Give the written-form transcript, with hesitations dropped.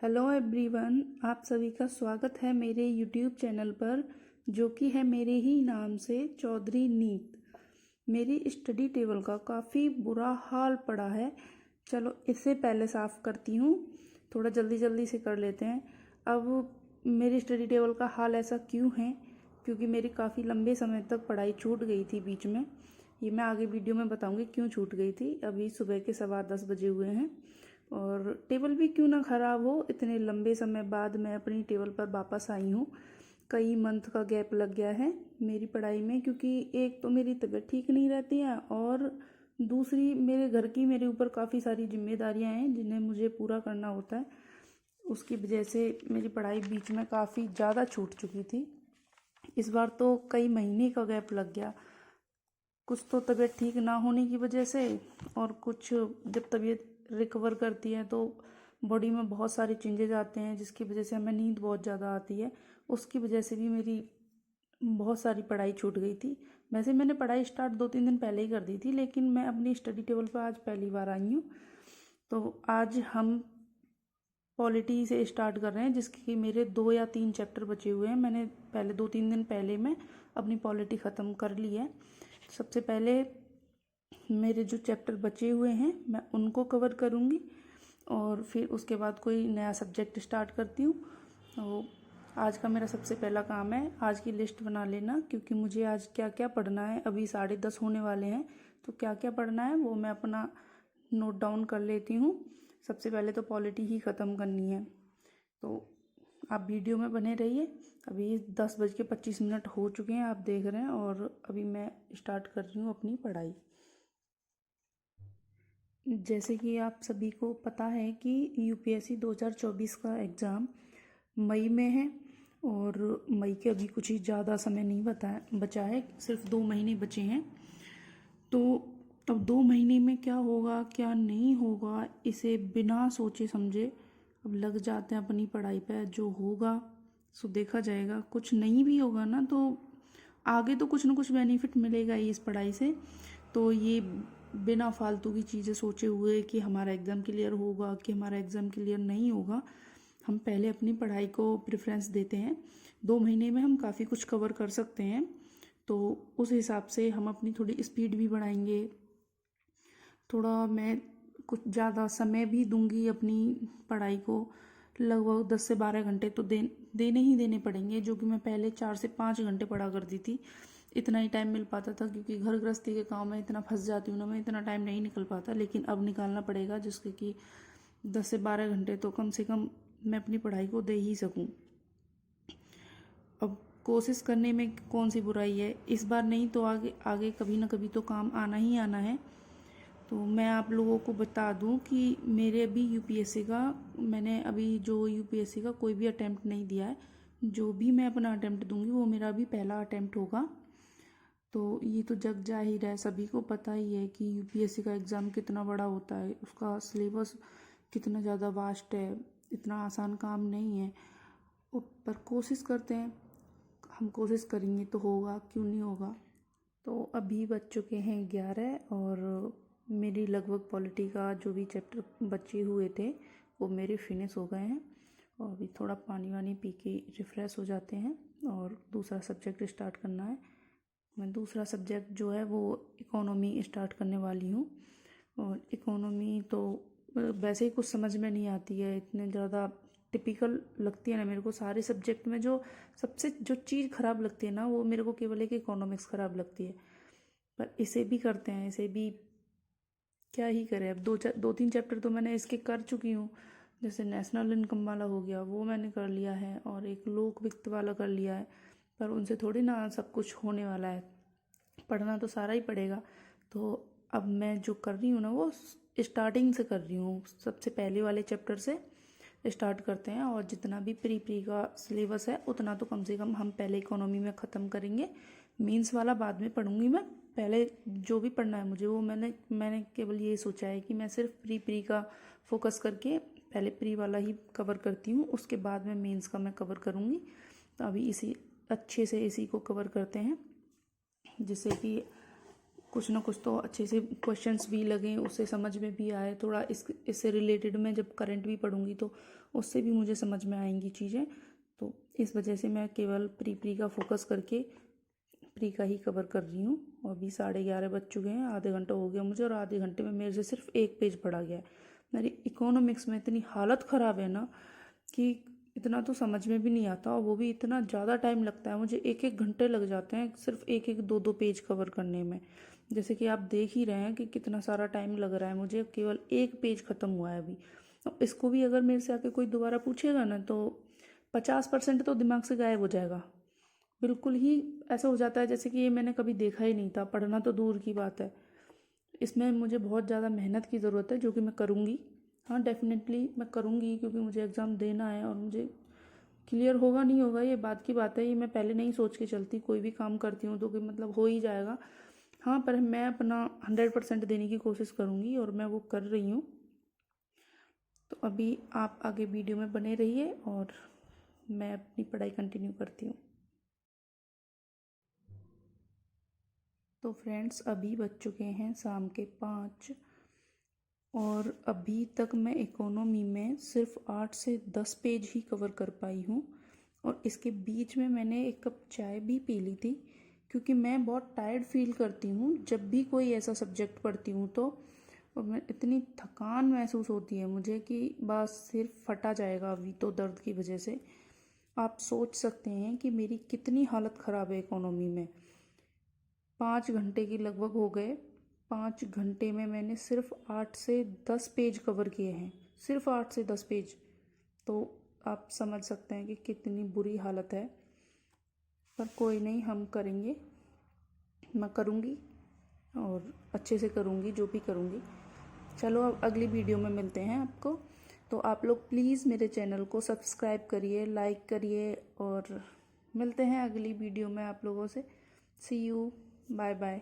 Hello everyone, आप सभी का स्वागत है मेरे यूट्यूब चैनल पर, जो कि है मेरे ही नाम से चौधरी नीत। मेरी स्टडी टेबल का काफ़ी बुरा हाल पड़ा है। चलो इसे पहले साफ़ करती हूँ, थोड़ा जल्दी जल्दी से कर लेते हैं। अब मेरी स्टडी टेबल का हाल ऐसा क्यों है? क्योंकि मेरी काफ़ी लंबे समय तक पढ़ाई छूट गई थी बीच में। ये मैं आगे वीडियो में बताऊँगी क्यों छूट गई थी। अभी सुबह के 10:15 बजे हुए हैं और टेबल भी क्यों ना ख़राब हो, इतने लंबे समय बाद मैं अपनी टेबल पर वापस आई हूँ। कई मंथ का गैप लग गया है मेरी पढ़ाई में, क्योंकि एक तो मेरी तबीयत ठीक नहीं रहती है और दूसरी मेरे घर की मेरे ऊपर काफ़ी सारी जिम्मेदारियाँ हैं जिन्हें मुझे पूरा करना होता है। उसकी वजह से मेरी पढ़ाई बीच में काफ़ी ज़्यादा छूट चुकी थी। इस बार तो कई महीने का गैप लग गया, कुछ तो तबीयत ठीक ना होने की वजह से, और कुछ जब तबीयत रिकवर करती है तो बॉडी में बहुत सारे चेंजेज आते हैं जिसकी वजह से हमें नींद बहुत ज़्यादा आती है। उसकी वजह से भी मेरी बहुत सारी पढ़ाई छूट गई थी। वैसे मैंने पढ़ाई स्टार्ट 2-3 दिन पहले ही कर दी थी, लेकिन मैं अपनी स्टडी टेबल पर आज पहली बार आई हूँ। तो आज हम पॉलिटी से स्टार्ट कर रहे हैं, जिसके मेरे 2 या 3 चैप्टर बचे हुए हैं। मैंने पहले 2-3 दिन पहले मैं अपनी पॉलिटी ख़त्म कर ली है। सबसे पहले मेरे जो चैप्टर बचे हुए हैं मैं उनको कवर करूँगी और फिर उसके बाद कोई नया सब्जेक्ट स्टार्ट करती हूँ। तो आज का मेरा सबसे पहला काम है आज की लिस्ट बना लेना, क्योंकि मुझे आज क्या क्या पढ़ना है। अभी 10:30 होने वाले हैं, तो क्या क्या पढ़ना है वो मैं अपना नोट डाउन कर लेती हूँ। सबसे पहले तो पॉलिटी ही ख़त्म करनी है, तो आप वीडियो में बने रहिए। अभी 10:25 हो चुके हैं, आप देख रहे हैं, और अभी मैं स्टार्ट कर रही हूँ अपनी पढ़ाई। जैसे कि आप सभी को पता है कि यूपीएससी 2024 का एग्ज़ाम मई में है, और मई के अभी कुछ ही ज़्यादा समय नहीं बचा है, सिर्फ 2 महीने बचे हैं। तो अब 2 महीने में क्या होगा क्या नहीं होगा, इसे बिना सोचे समझे अब लग जाते हैं अपनी पढ़ाई पे। जो होगा सो देखा जाएगा, कुछ नहीं भी होगा ना तो आगे तो कुछ ना कुछ बेनिफिट मिलेगा ही इस पढ़ाई से। तो ये बिना फालतू की चीज़ें सोचे हुए कि हमारा एग्ज़ाम क्लियर होगा कि हमारा एग्ज़ाम क्लियर नहीं होगा, हम पहले अपनी पढ़ाई को प्रेफरेंस देते हैं। 2 महीने में हम काफ़ी कुछ कवर कर सकते हैं, तो उस हिसाब से हम अपनी थोड़ी स्पीड भी बढ़ाएंगे। थोड़ा मैं कुछ ज़्यादा समय भी दूंगी अपनी पढ़ाई को। लगभग 10 से 12 घंटे तो देने पड़ेंगे, जो कि मैं पहले 4 से 5 घंटे पढ़ा करती थी। इतना ही टाइम मिल पाता था, क्योंकि घर गृहस्थी के काम में इतना फंस जाती हूँ ना मैं, इतना टाइम नहीं निकल पाता। लेकिन अब निकालना पड़ेगा, जिसके कि 10 से 12 घंटे तो कम से कम मैं अपनी पढ़ाई को दे ही सकूँ। अब कोशिश करने में कौन सी बुराई है, इस बार नहीं तो आगे आगे कभी ना कभी तो काम आना ही आना है। तो मैं आप लोगों को बता दूं कि मेरे अभी यूपीएससी का मैंने अभी जो यूपीएससी का कोई भी अटेम्प्ट नहीं दिया है। जो भी मैं अपना अटेम्प्ट दूंगी वो मेरा अभी पहला अटेम्प्ट होगा। तो ये तो जग जाहिर है, सभी को पता ही है कि यूपीएससी का एग्ज़ाम कितना बड़ा होता है, उसका सिलेबस कितना ज़्यादा वास्ट है, इतना आसान काम नहीं है। पर कोशिश करते हैं, हम कोशिश करेंगे तो होगा, क्यों नहीं होगा। तो अभी बज चुके हैं 11 और मेरी लगभग पॉलिटी का जो भी चैप्टर बचे हुए थे वो मेरे फिनिश हो गए हैं। और अभी थोड़ा पानी वानी पी के रिफ़्रेश हो जाते हैं और दूसरा सब्जेक्ट स्टार्ट करना है। मैं दूसरा सब्जेक्ट जो है वो इकोनॉमी स्टार्ट करने वाली हूँ। और इकोनॉमी तो वैसे ही कुछ समझ में नहीं आती है, इतने ज़्यादा टिपिकल लगती है ना मेरे को। सारे सब्जेक्ट में जो सबसे जो चीज़ ख़राब लगती है ना, वो मेरे को केवल एक इकोनॉमिक्स ख़राब लगती है। पर इसे भी करते हैं, इसे भी क्या ही करें। अब 2-3 चैप्टर तो मैंने इसके कर चुकी हूँ। जैसे नेशनल इनकम वाला हो गया वो मैंने कर लिया है, और एक लोक वित्त वाला कर लिया है। पर उनसे थोड़ी ना सब कुछ होने वाला है, पढ़ना तो सारा ही पड़ेगा। तो अब मैं जो कर रही हूँ ना वो स्टार्टिंग से कर रही हूँ, सबसे पहले वाले चैप्टर से स्टार्ट करते हैं। और जितना भी प्री का सिलेबस है उतना तो कम से कम हम पहले इकोनॉमी में ख़त्म करेंगे। मीन्स वाला बाद में पढ़ूंगी मैं, पहले जो भी पढ़ना है मुझे वो मैंने केवल ये सोचा है कि मैं सिर्फ प्री का फोकस करके पहले प्री वाला ही कवर करती हूँ, उसके बाद में मेंस का मैं कवर करूँगी। तो अभी इसी अच्छे से इसी को कवर करते हैं, जिससे कि कुछ ना कुछ तो अच्छे से क्वेश्चंस भी लगें, उससे समझ में भी आए थोड़ा। इससे रिलेटेड मैं जब करंट भी पढ़ूंगी तो उससे भी मुझे समझ में आएंगी चीज़ें। तो इस वजह से मैं केवल प्री का फोकस करके प्री का ही कवर कर रही हूँ। और अभी 11:30 बज चुके हैं, आधे घंटा हो गया मुझे, और आधे घंटे में मेरे से सिर्फ एक पेज पढ़ा गया है। मेरी इकोनॉमिक्स में इतनी हालत ख़राब है ना कि इतना तो समझ में भी नहीं आता, और वो भी इतना ज़्यादा टाइम लगता है मुझे, 1-1 घंटे लग जाते हैं सिर्फ 1-1, 2-2 पेज कवर करने में। जैसे कि आप देख ही रहे हैं कि कितना सारा टाइम लग रहा है मुझे, केवल एक पेज ख़त्म हुआ है अभी। अब इसको भी अगर मेरे से आके कोई दोबारा पूछेगा ना तो 50% तो दिमाग से गायब हो जाएगा। बिल्कुल ही ऐसा हो जाता है जैसे कि ये मैंने कभी देखा ही नहीं था। पढ़ना तो दूर की बात है, इसमें मुझे बहुत ज़्यादा मेहनत की ज़रूरत है, जो कि मैं करूँगी। हाँ, डेफिनेटली मैं करूँगी, क्योंकि मुझे एग्ज़ाम देना है और मुझे क्लियर होगा नहीं होगा ये बात की बात है। ये मैं पहले नहीं सोच के चलती, कोई भी काम करती हूँ तो कि मतलब हो ही जाएगा। हाँ, पर मैं अपना 100% देने की कोशिश करूँगी, और मैं वो कर रही हूँ। तो अभी आप आगे वीडियो में बने रहिए और मैं अपनी पढ़ाई कंटिन्यू करती हूँ। तो फ्रेंड्स, अभी बज चुके हैं शाम के 5, और अभी तक मैं इकोनॉमी में सिर्फ 8 से 10 पेज ही कवर कर पाई हूँ। और इसके बीच में मैंने एक कप चाय भी पी ली थी, क्योंकि मैं बहुत टायर्ड फील करती हूँ जब भी कोई ऐसा सब्जेक्ट पढ़ती हूँ तो। और मैं इतनी थकान महसूस होती है मुझे कि बस सिर फटा जाएगा अभी तो दर्द की वजह से। आप सोच सकते हैं कि मेरी कितनी हालत ख़राब है इकोनॉमी में। 5 घंटे की लगभग हो गए। 5 घंटे में मैंने सिर्फ 8 से 10 पेज कवर किए हैं, सिर्फ 8 से 10 पेज। तो आप समझ सकते हैं कि कितनी बुरी हालत है। पर कोई नहीं, हम करेंगे, मैं करूँगी और अच्छे से करूँगी जो भी करूँगी। चलो, अब अगली वीडियो में मिलते हैं आपको। तो आप लोग प्लीज़ मेरे चैनल को सब्सक्राइब करिए, लाइक करिए, और मिलते हैं अगली वीडियो में आप लोगों से। सी यू, बाय बाय।